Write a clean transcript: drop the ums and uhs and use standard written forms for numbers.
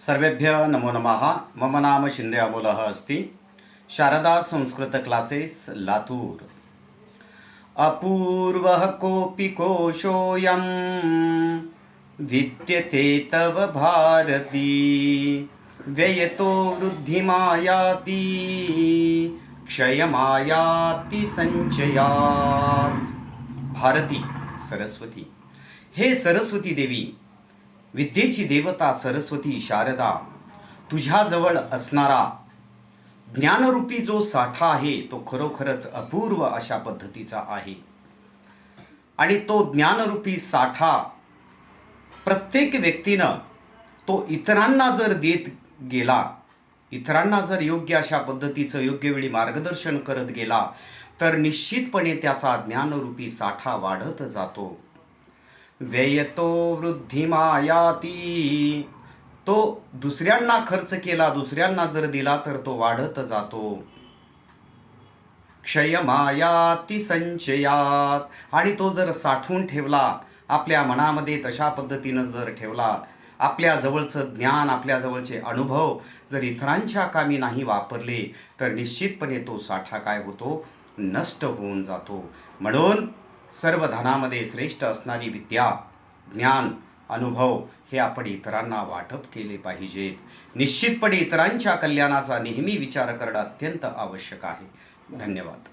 सर्वेभ्य नमो नमः। मम नाम शिंदे अमोलः अस्ति। शारदा संस्कृत क्लासेस लातूर। अपूर्वः कोऽपि कोशोऽयं विद्यते तव भारती, व्ययतो वृद्धिमायाति क्षयमायाति संचयात्। भारती सरस्वती, हे सरस्वती देवी, विद्येची देवता सरस्वती शारदा, तुझ्याजवळ असणारा ज्ञानरूपी जो साठा आहे तो खरोखरच अपूर्व अशा पद्धतीचा आहे। आणि तो ज्ञानरूपी साठा प्रत्येक व्यक्तीनं तो इतरांना जर देत गेला, इतरांना जर योग्य अशा पद्धतीचं योग्य वेळी मार्गदर्शन करत गेला, तर निश्चितपणे त्याचा ज्ञानरूपी साठा वाढत जातो। व्ययतो वृद्धिमायाति, तो दुसऱ्यांना खर्च केला, दुसऱ्यांना जर दिला तर तो वाढत जातो। क्षयमायाति संचयात, आणि तो जर साठवून ठेवला आपल्या मनामध्ये तशा पद्धतीनं जर ठेवला, आपल्या जवळचं ज्ञान, आपल्या जवळचे अनुभव जर इतरांच्या कामी नाही वापरले तर निश्चितपणे तो साठा काय होतो, नष्ट होऊन जातो। म्हणून सर्व धनामध्ये श्रेष्ठ असणारी विद्या, ज्ञान, अनुभव हे आपण इतरांना वाटप केले पाहिजेत। निश्चितपणे इतरांच्या कल्याणाचा नेहमी विचार करणं अत्यंत आवश्यक आहे। धन्यवाद।